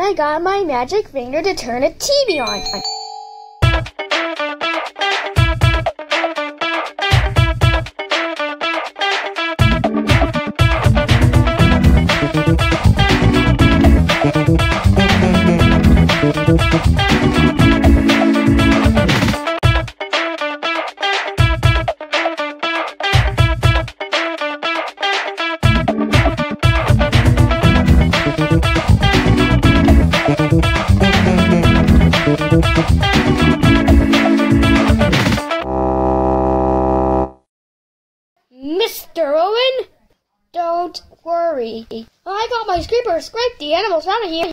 I got my magic finger to turn a TV on. Mr. Owen, don't worry. I got my scraper scraped the animals out of here.